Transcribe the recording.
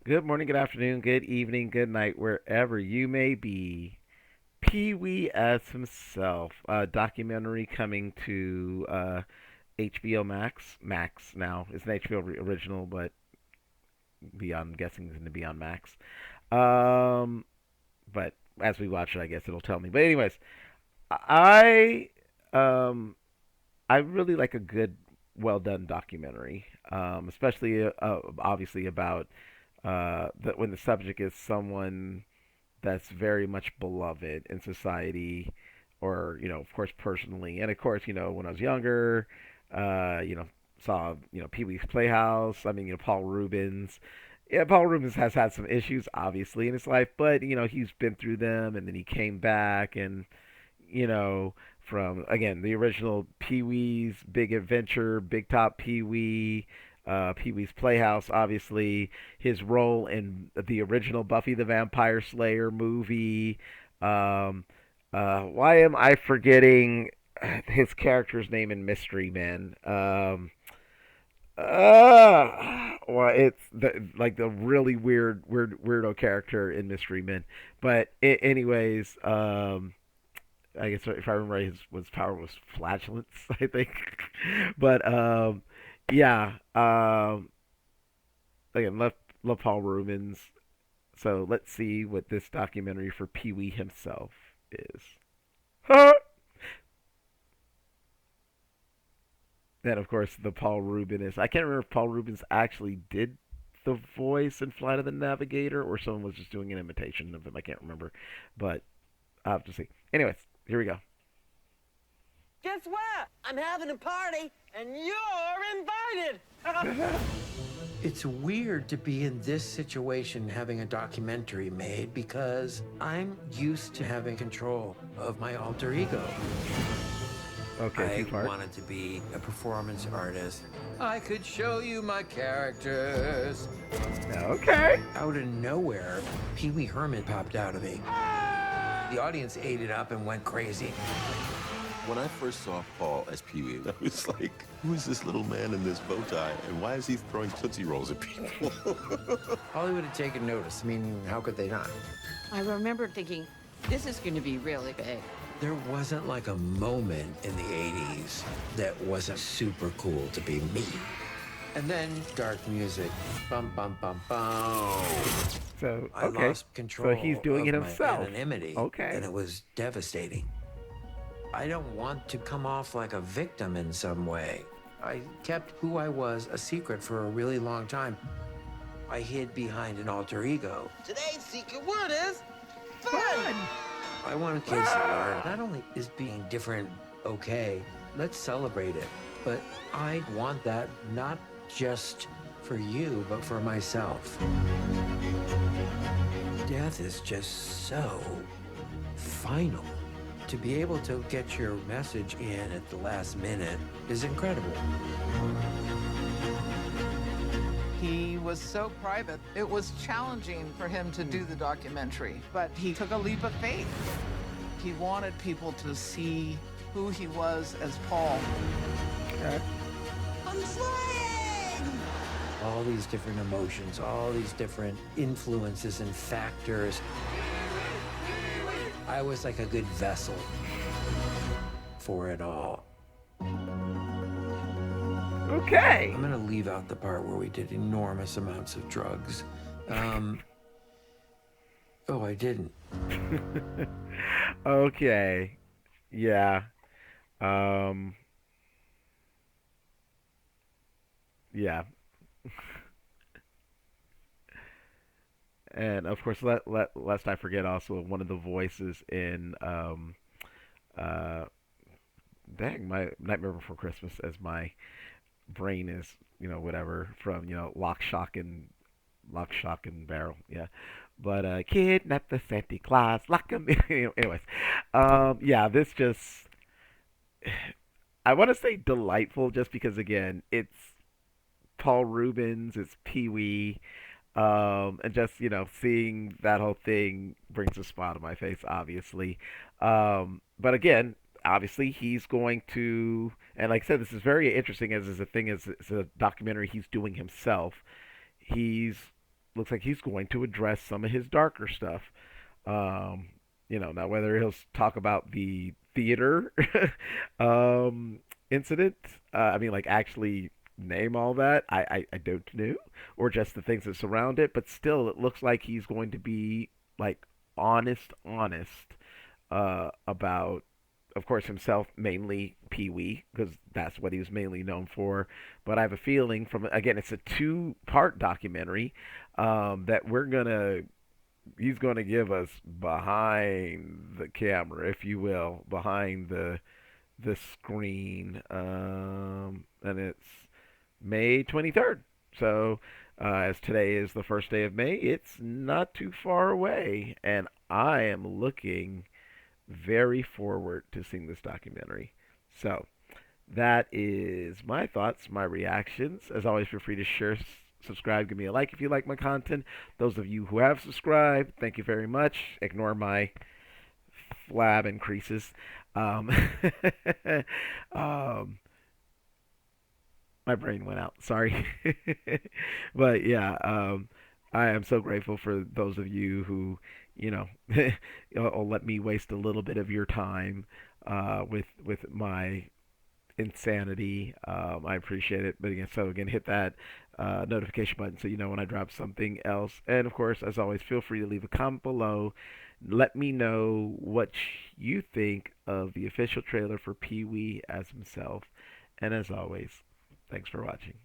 Good morning, good afternoon, good evening, good night, wherever you may be. Pee Wee as himself, a documentary coming to HBO Max. Max now. It's an HBO original, but I'm guessing it's going to be on Max. Um, but as we watch it, I guess it'll tell me. But anyways, I um, I really like a good, well done documentary, especially obviously about when the subject is someone that's very much beloved in society, or of course personally, and of course when I was younger, you know saw Pee Wee's Playhouse. I mean Paul Rubens. Yeah, Paul Rubens has had some issues obviously in his life, but he's been through them, and then he came back, and you know, from again the original Pee Wee's Big Adventure, Big Top Pee Wee, Pee Wee's Playhouse, obviously his role in the original Buffy the Vampire Slayer movie. Um, why am I forgetting his character's name in Mystery Men? Well, it's like the really weirdo character in Mystery Men. But anyways, I guess if I remember right, his power was flatulence, I think. But yeah. Again, love Paul Rubens. So let's see what this documentary for Pee Wee himself is. And of course, the Paul Rubens is. I can't remember if Paul Rubens actually did the voice in Flight of the Navigator, or someone was just doing an imitation of him. I can't remember, but I'll have to see. Anyways, here we go. Guess what? I'm having a party, and you're invited. It's weird to be in this situation having a documentary made because I'm used to having control of my alter ego. Okay, too I far. wanted to be a performance artist. I could show you my characters. Okay. Out of nowhere, Pee Wee Herman popped out of me. The audience ate it up and went crazy. When I first saw Paul as Pee Wee, I was like, who is this little man in this bow tie? And why is he throwing Tootsie Rolls at people? Hollywood had taken notice. I mean, how could they not? I remember thinking, this is going to be really big. There wasn't like a moment in the 80s that wasn't super cool to be me. And then dark music. Bum, bum, bum, bum. So I okay. lost control So he's doing it of my himself. anonymity. Okay. And it was devastating. I don't want to come off like a victim in some way. I kept who I was a secret for a really long time. I hid behind an alter ego. Today's secret word is fun. I want kids to learn not only is being different okay, let's celebrate it, but I want that not just for you, but for myself. Death is just so final. To be able to get your message in at the last minute is incredible. He was so private, it was challenging for him to do the documentary, but he took a leap of faith. He wanted people to see who he was as Paul. Okay. I'm flying. All these different emotions, all these different influences and factors. I was like a good vessel for it all. Okay. I'm gonna leave out the part where we did enormous amounts of drugs. Oh, I didn't. Okay. Yeah. Um. Yeah. And of course, lest I forget, also one of the voices in uh dang, my Nightmare Before Christmas, as my brain is whatever, from Lock, Shock, and Barrel. Yeah. But kidnap the Santa Claus, lock him in. Anyways, yeah, this just, I want to say delightful, just because again, it's Paul Rubens, it's Pee Wee, and just seeing that whole thing brings a spot on my face, obviously. But again, obviously he's going to, and like I said, this is very interesting, as is a thing, as it's a documentary he's doing himself. He's looks like he's going to address some of his darker stuff. Now whether he'll talk about the theater incident, like actually name all that, I don't know, or just the things that surround it. But still, it looks like he's going to be like honest about, of course, himself, mainly Pee Wee, because that's what he was mainly known for. But I have a feeling from, again, it's a two-part documentary, that he's gonna give us behind the camera, if you will, behind the screen, and it's May 23rd. So, as today is the first day of May, it's not too far away, and I am looking very forward to seeing this documentary. So, that is my thoughts, my reactions. As always, feel free to share, subscribe, give me a like if you like my content. Those of you who have subscribed, thank you very much. Ignore my flab increases. Um, um, my brain went out. Sorry. But yeah, I am so grateful for those of you who, you know, will let me waste a little bit of your time with my insanity. I appreciate it. But again, hit that notification button so you know when I drop something else. And of course, as always, feel free to leave a comment below. Let me know what you think of the official trailer for Pee Wee as himself. And as always, thanks for watching.